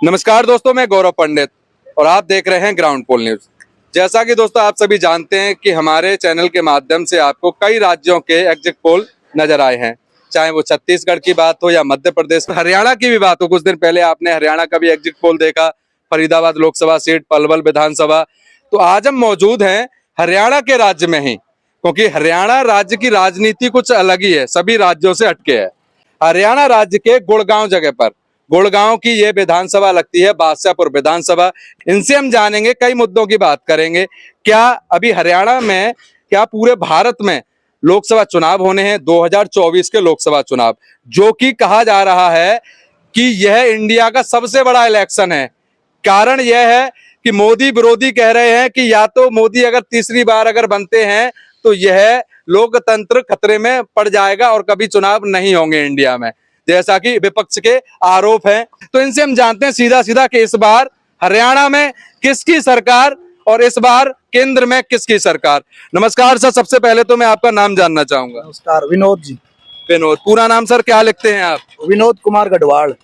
नमस्कार दोस्तों, मैं गौरव पंडित और आप देख रहे हैं ग्राउंड पोल न्यूज। जैसा कि दोस्तों आप सभी जानते हैं कि हमारे चैनल के माध्यम से आपको कई राज्यों के एग्जिट पोल नजर आए हैं, चाहे वो छत्तीसगढ़ की बात हो या मध्य प्रदेश, हरियाणा की भी बात हो। कुछ दिन पहले आपने हरियाणा का भी एग्जिट पोल देखा, फरीदाबाद लोकसभा सीट, पलवल विधानसभा। तो आज हम मौजूद हैं हरियाणा के राज्य में ही, क्योंकि हरियाणा राज्य की राजनीति कुछ अलग ही है, सभी राज्यों से हटके है। हरियाणा राज्य के गुड़गांव जगह पर, गुड़गांव की ये विधानसभा लगती है, बादशाहपुर विधानसभा। इनसे हम जानेंगे, कई मुद्दों की बात करेंगे। क्या अभी हरियाणा में, क्या पूरे भारत में लोकसभा चुनाव होने हैं, 2024 के लोकसभा चुनाव, जो कि कहा जा रहा है कि यह इंडिया का सबसे बड़ा इलेक्शन है। कारण यह है कि मोदी विरोधी कह रहे हैं कि या तो मोदी अगर तीसरी बार अगर बनते हैं तो यह लोकतंत्र खतरे में पड़ जाएगा और कभी चुनाव नहीं होंगे इंडिया में, जैसा कि विपक्ष के आरोप हैं। तो इनसे हम जानते हैं सीधा सीधा कि इस बार हरियाणा में किसकी सरकार और इस बार केंद्र में किसकी सरकार। नमस्कार सर, सबसे पहले तो मैं आपका नाम जानना चाहूंगा। नमस्कार, विनोद जी। विनोद, पूरा नाम सर क्या लिखते हैं आप? विनोद कुमार गढ़वाल।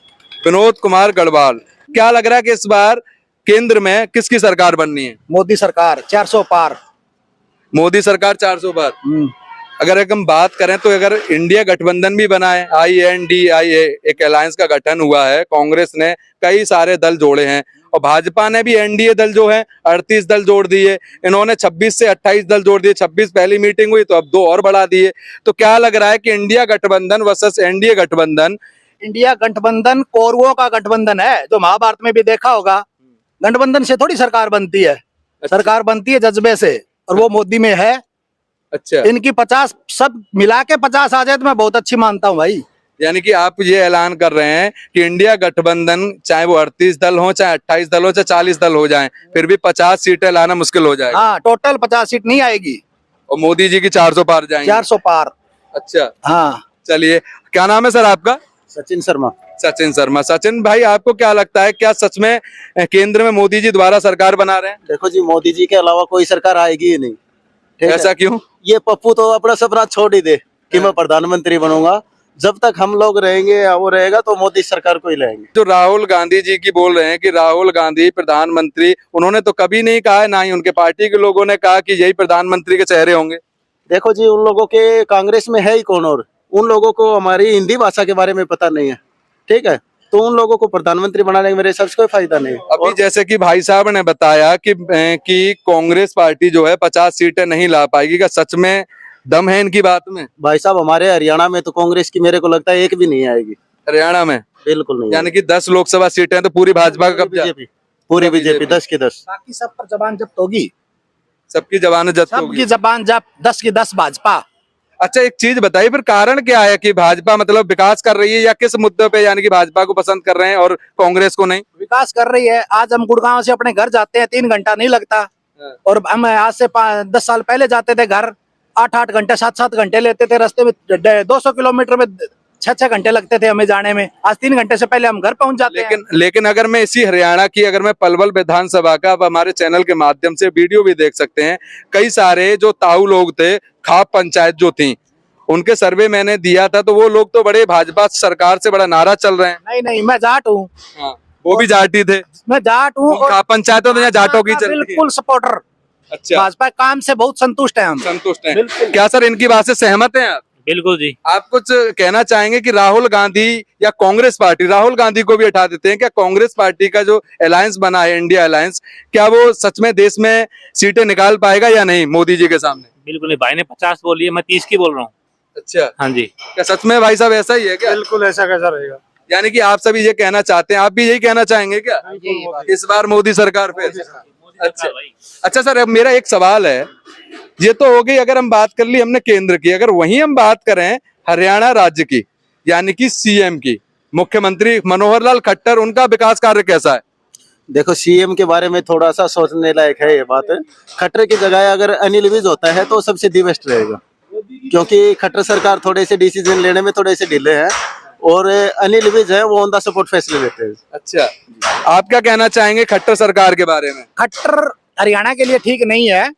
विनोद कुमार गढ़वाल। क्या लग रहा है कि इस बार केंद्र में किसकी सरकार बननी है? मोदी सरकार 400 पार। मोदी सरकार 400 पार। अगर हम बात करें तो अगर इंडिया गठबंधन भी बना है, INDIA एक अलायंस का गठन हुआ है, कांग्रेस ने कई सारे दल जोड़े हैं और भाजपा ने भी NDA दल जो है 38 दल जोड़ दिए। इन्होंने 26 से 28 दल जोड़ दिए। 26 पहली मीटिंग हुई तो अब 2 और बढ़ा दिए। तो क्या लग रहा है कि इंडिया गठबंधन वर्सेस NDA गठबंधन? इंडिया गठबंधन कौरवों का गठबंधन है, जो महाभारत में भी देखा होगा। गठबंधन से थोड़ी सरकार बनती है। सरकार बनती है जज्बे से, और वो मोदी में है। अच्छा, इनकी 50 सब मिला के 50 आ जाए तो मैं बहुत अच्छी मानता हूँ भाई। यानी कि आप ये ऐलान कर रहे हैं कि इंडिया गठबंधन, चाहे वो 38 दल हो, चाहे 28 दल हो, चाहे 40 दल हो जाएं, फिर भी 50 सीटें लाना मुश्किल हो जाएगा। हाँ, टोटल 50 सीट नहीं आएगी और मोदी जी की 400 पार जाएंगे। 400 पार। अच्छा, हाँ। चलिए, क्या नाम है सर आपका? सचिन शर्मा। सचिन शर्मा। सचिन भाई, आपको क्या लगता है, क्या सच में केंद्र में मोदी जी दोबारा सरकार बना रहे हैं? देखो जी, मोदी जी के अलावा कोई सरकार आएगी ही नहीं। ठीक है? ऐसा क्यों? ये पप्पू तो अपना सपना छोड़ ही दे कि मैं प्रधानमंत्री बनूंगा। जब तक हम लोग रहेंगे या वो रहेगा तो मोदी सरकार को ही लाएंगे। जो राहुल गांधी जी की बोल रहे हैं कि राहुल गांधी प्रधानमंत्री, उन्होंने तो कभी नहीं कहा है, ना ही उनके पार्टी के लोगों ने कहा कि यही प्रधानमंत्री के चेहरे होंगे। देखो जी, उन लोगों के कांग्रेस में है ही कौन, और उन लोगों को हमारी हिंदी भाषा के बारे में पता नहीं है। ठीक है, तो उन लोगों को प्रधानमंत्री बनाने में मेरे हिसाब से कोई फायदा नहीं। अभी जैसे कि भाई साहब ने बताया कि कांग्रेस पार्टी जो है 50 सीटें नहीं ला पाएगी, क्या सच में दम है इनकी बात में? भाई साहब, हमारे हरियाणा में तो कांग्रेस की मेरे को लगता है एक भी नहीं आएगी। हरियाणा में बिल्कुल नहीं। यानी कि 10 लोकसभा सीटें तो पूरी भाजपा का कब्जा। पूरी बीजेपी 10 की 10। बाकी सब पर जबान जब्त होगी। सबकी जबान जब्त होगी। सबकी जबान जब्त, 10 की 10 भाजपा। अच्छा, एक चीज बताइए, फिर कारण क्या है कि भाजपा मतलब विकास कर रही है, या किस मुद्दे पे यानी कि भाजपा को पसंद कर रहे हैं और कांग्रेस को नहीं? विकास कर रही है। आज हम गुड़गांव से अपने घर जाते हैं, 3 घंटा नहीं लगता। और हम आज से 10 साल पहले जाते थे घर, 8-8 घंटे, 7-7 घंटे लेते थे रास्ते में। 200 किलोमीटर में 6-6 घंटे लगते थे हमें जाने में। आज 3 घंटे से पहले हम घर पहुंच जाते हैं। लेकिन अगर मैं इसी हरियाणा की, अगर मैं पलवल विधानसभा का, अब हमारे चैनल के माध्यम से वीडियो भी देख सकते हैं, कई सारे जो ताऊ लोग थे, खाप पंचायत जो थी, उनके सर्वे मैंने दिया था, तो वो लोग तो बड़े भाजपा सरकार से बड़ा नारा चल रहे हैं। नहीं, मैं जाट हूँ। वो भी जाटी थे। मैं जाट हूँ और खाप पंचायतों में जाटों की चलती है। बिल्कुल सपोर्टर। अच्छा, भाजपा काम से बहुत संतुष्ट है हम। संतुष्ट हैं। क्या सर इनकी बात से सहमत हैं आप? बिल्कुल जी। आप कुछ कहना चाहेंगे कि राहुल गांधी या कांग्रेस पार्टी, राहुल गांधी को भी हटा देते हैं, क्या कांग्रेस पार्टी का जो अलायंस बना है, इंडिया अलायंस, क्या वो सच में देश में सीटें निकाल पाएगा या नहीं मोदी जी के सामने? बिल्कुल नहीं, भाई ने 50 बोली है, मैं 30 की बोल रहा हूँ। अच्छा, हाँ जी। क्या सच में भाई साहब ऐसा ही है क्या? बिल्कुल ऐसा कैसा रहेगा। यानी कि आप सभी ये कहना चाहते हैं, आप भी यही कहना चाहेंगे क्या इस बार मोदी सरकार पे? अच्छा सर, अब मेरा एक सवाल है, ये तो हो गई, अगर हम बात कर ली हमने केंद्र की, अगर वहीं हम बात करें हरियाणा राज्य की, यानी कि CM की, मुख्यमंत्री मनोहर लाल खट्टर, उनका विकास कार्य कैसा है? देखो, सीएम के बारे में थोड़ा सा सोचने लायक है ये बात। खट्टर की जगह अगर अनिल विज होता है तो सबसे दी बेस्ट रहेगा, क्योंकि खट्टर सरकार थोड़े से डिसीजन लेने में थोड़े से ढीले हैं, और अनिल विज है वो ऑन द सपोर्ट फैसले लेते हैं। अच्छा, आप क्या कहना चाहेंगे खट्टर सरकार के बारे में? खट्टर हरियाणा के लिए ठीक नहीं है।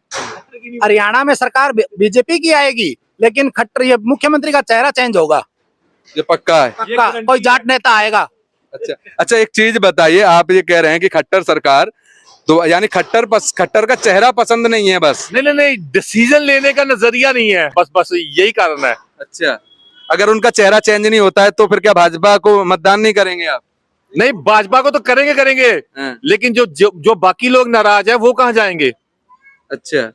हरियाणा में सरकार बीजेपी की आएगी, लेकिन खट्टर, ये मुख्यमंत्री का चेहरा चेंज होगा। ये पक्का है? पक्का, कोई जाट नेता आएगा। अच्छा अच्छा, एक चीज बताइए, आप ये कह रहे हैं कि खट्टर सरकार तो यानी खट्टर का चेहरा पसंद नहीं है बस। नहीं नहीं नहीं, डिसीजन लेने का नजरिया नहीं है, बस बस यही कारण है। अच्छा, अगर उनका चेहरा चेंज नहीं होता है तो फिर क्या भाजपा को मतदान नहीं करेंगे आप? नहीं, भाजपा को तो करेंगे करेंगे, हाँ। लेकिन जो बाकी लोग नाराज है वो कहाँ जाएंगे? अच्छा,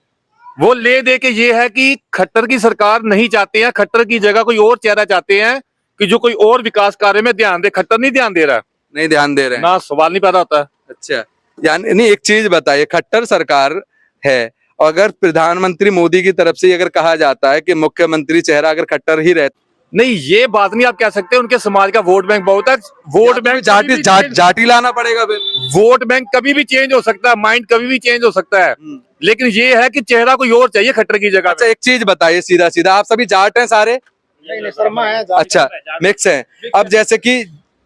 वो ले दे के ये है कि खट्टर की सरकार नहीं चाहते हैं, खट्टर की जगह कोई और चेहरा चाहते हैं कि जो कोई और विकास कार्य में ध्यान दे। खट्टर नहीं ध्यान दे रहा, नहीं ध्यान दे रहे हैं। ना सवाल नहीं पैदा होता है। अच्छा, यानी नहीं, एक चीज बताइए, खट्टर सरकार है, अगर प्रधानमंत्री मोदी की तरफ से अगर कहा जाता है कि मुख्यमंत्री चेहरा अगर खट्टर ही रहता, नहीं, ये बात नहीं आप कह सकते। उनके समाज का वोट बैंक बहुत है। वोट बैंक जाटी लाना पड़ेगा फिर। वोट बैंक कभी भी चेंज हो सकता है, माइंड कभी भी चेंज हो सकता है, लेकिन ये है कि चेहरा कोई और चाहिए खट्टर की जगह। अच्छा, एक चीज बताइए सीधा सीधा, आप सभी जाट हैं सारे? शर्मा है। अच्छा, मिक्स है। अब जैसे कि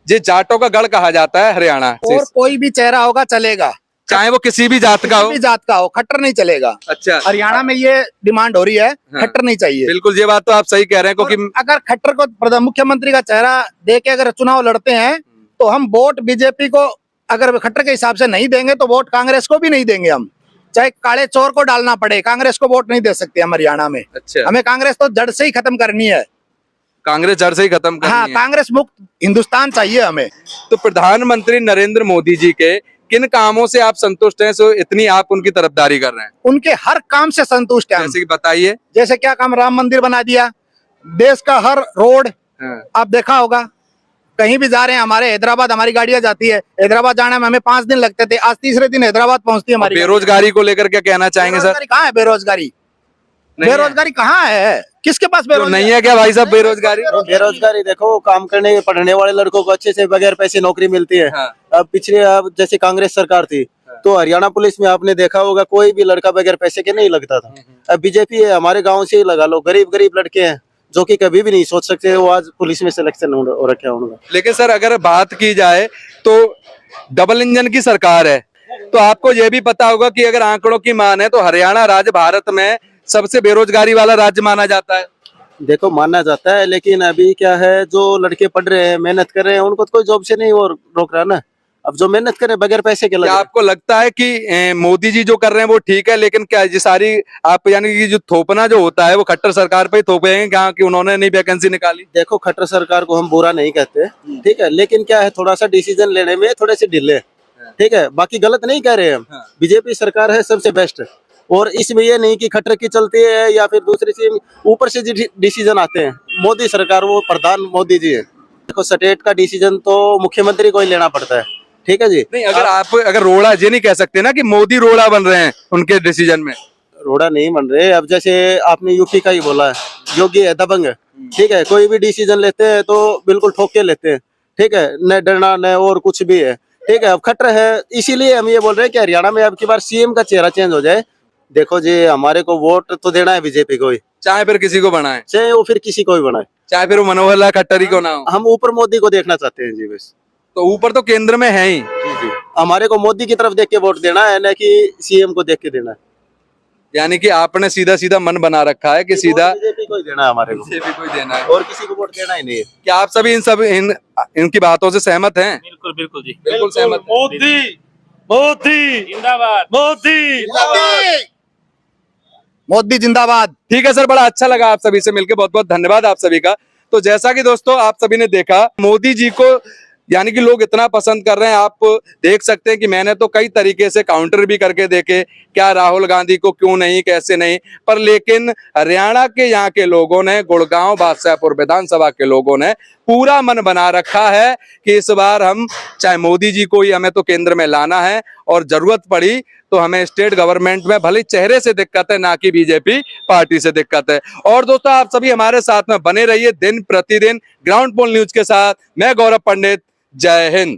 ये जाटों का गढ़ कहा जाता है हरियाणा, और कोई भी चेहरा होगा चलेगा, चाहे वो किसी भी जात का हो। किसी भी जात का हो, खट्टर नहीं चलेगा। अच्छा, हरियाणा में ये डिमांड हो रही है, खट्टर नहीं चाहिए। बिल्कुल, ये बात तो आप सही कह रहे हैं, क्योंकि और अगर खट्टर को मुख्यमंत्री का चेहरा दे के अगर चुनाव लड़ते हैं तो हम वोट बीजेपी को, अगर खट्टर के हिसाब से नहीं देंगे तो वोट कांग्रेस को भी नहीं देंगे। हम चाहे काले चोर को डालना पड़े, कांग्रेस को वोट नहीं दे सकते हम हरियाणा में। अच्छा, हमें कांग्रेस तो जड़ से ही खत्म करनी है। कांग्रेस जड़ से ही खत्म करनी हाँ, है। कांग्रेस मुक्त हिंदुस्तान चाहिए हमें। तो प्रधानमंत्री नरेंद्र मोदी जी के किन कामों से आप संतुष्ट हैं, सो इतनी आप उनकी तरफदारी कर रहे हैं? उनके हर काम से संतुष्ट हैं हम। जैसे कि बताइए। जैसे क्या काम, राम मंदिर बना दिया, देश का हर रोड हाँ। आप देखा होगा, कहीं भी जा रहे हैं, हमारे हैदराबाद हमारी गाड़ियां जाती है, हैदराबाद जाने में हमें 5 दिन लगते थे, आज तीसरे दिन हैदराबाद पहुंचती है हमारी। बेरोजगारी को लेकर क्या कहना चाहेंगे सर? बेरोजगारी कहाँ है? बेरोजगारी नहीं है। बेरोजगारी कहाँ है? किसके पास तो बेरोजगारी नहीं है क्या भाई साहब बेरोजगारी? बेरोजगारी देखो, काम करने पढ़ने वाले लड़कों को अच्छे से बगैर पैसे नौकरी मिलती है। हाँ। अब पिछले, अब जैसे कांग्रेस सरकार थी तो हरियाणा पुलिस में आपने देखा होगा कोई भी लड़का बगैर पैसे के नहीं लगता था। अब बीजेपी है, हमारे गांव से ही लगा लो, गरीब गरीब लड़के हैं जो कि कभी भी नहीं सोच सकते वो आज पुलिस में सिलेक्शन हो रखा है उनका। लेकिन सर, अगर बात की जाए तो डबल इंजन की सरकार है, तो आपको यह भी पता होगा कि अगर आंकड़ों की मान है तो हरियाणा राज्य भारत में सबसे बेरोजगारी वाला राज्य माना जाता है। देखो, माना जाता है, लेकिन अभी क्या है, जो लड़के पढ़ रहे हैं, मेहनत कर रहे हैं, उनको तो कोई जॉब से नहीं वो रोक रहा ना। अब जो मेहनत करे बगैर पैसे के क्या लगे। आपको लगता है कि मोदी जी जो कर रहे हैं वो ठीक है, लेकिन क्या ये सारी आप यानी कि जो थोपना जो होता है वो खट्टर सरकार पे ही थोपेंगे क्या कि उन्होंने नहीं वैकेंसी निकाली? देखो, खट्टर सरकार को हम बुरा नहीं कहते, ठीक है, लेकिन क्या है, थोड़ा सा डिसीजन लेने में थोड़े से ढीले, ठीक है, बाकी गलत नहीं कह रहे हम। बीजेपी सरकार है सबसे बेस्ट, और इसमें ये नहीं कि खट्टर की चलती है या फिर दूसरी से ऊपर से डिसीजन आते हैं। मोदी सरकार, वो प्रधान मोदी जी है। देखो, स्टेट का डिसीजन तो मुख्यमंत्री को ही लेना पड़ता है, ठीक है जी। नहीं, अगर रोड़ा ये नहीं कह सकते ना कि मोदी रोड़ा बन रहे हैं उनके डिसीजन में। रोड़ा नहीं बन रहे। अब जैसे आपने यूपी का ही बोला है, योगी है, दबंग है, ठीक है, कोई भी डिसीजन लेते हैं तो बिल्कुल ठोक के लेते हैं, ठीक है, न डरना न और कुछ भी है, ठीक है। अब खट्टर है, इसीलिए हम ये बोल रहे हैं कि हरियाणा में अब की बार सीएम का चेहरा चेंज हो जाए। देखो जी, हमारे को वोट तो देना है बीजेपी को ही, चाहे फिर किसी को बनाए, चाहे वो फिर किसी को भी बनाए, चाहे फिर वो मनोहर लाल खट्टर ही को ना हो। हम ऊपर मोदी को देखना चाहते हैं जी, बस। तो ऊपर तो केंद्र में है ही। जी जी, हमारे को मोदी की तरफ देख के वोट देना है, न कि सीएम को देख के देना है। यानी कि आपने सीधा सीधा मन बना रखा है कि सीधा बीजेपी को ही देना है, हमारे को बीजेपी को ही देना है। और किसी को वोट देना ही नहीं है। क्या आप सभी इनकी बातों से सहमत हैं? बिल्कुल बिल्कुल जी, बिल्कुल सहमत हैं। मोदी मोदी जिंदाबाद। मोदी मोदी जिंदाबाद। ठीक है सर, बड़ा अच्छा लगा आप सभी से मिलकर, बहुत बहुत धन्यवाद आप सभी का। तो जैसा कि दोस्तों आप सभी ने देखा, मोदी जी को यानी कि लोग इतना पसंद कर रहे हैं। आप देख सकते हैं कि मैंने तो कई तरीके से काउंटर भी करके देखे, क्या राहुल गांधी को क्यों नहीं, कैसे नहीं, पर लेकिन हरियाणा के यहाँ के लोगों ने, गुड़गांव बादशाहपुर विधानसभा के लोगों ने पूरा मन बना रखा है कि इस बार हम चाहे मोदी जी को ही हमें तो केंद्र में लाना है, और जरूरत पड़ी तो हमें स्टेट गवर्नमेंट में भले चेहरे से दिक्कत है, ना कि बीजेपी पार्टी से दिक्कत है। और दोस्तों आप सभी हमारे साथ में बने रहिए दिन प्रतिदिन ग्राउंड पोल न्यूज के साथ। मैं गौरव पंडित, जय हिंद।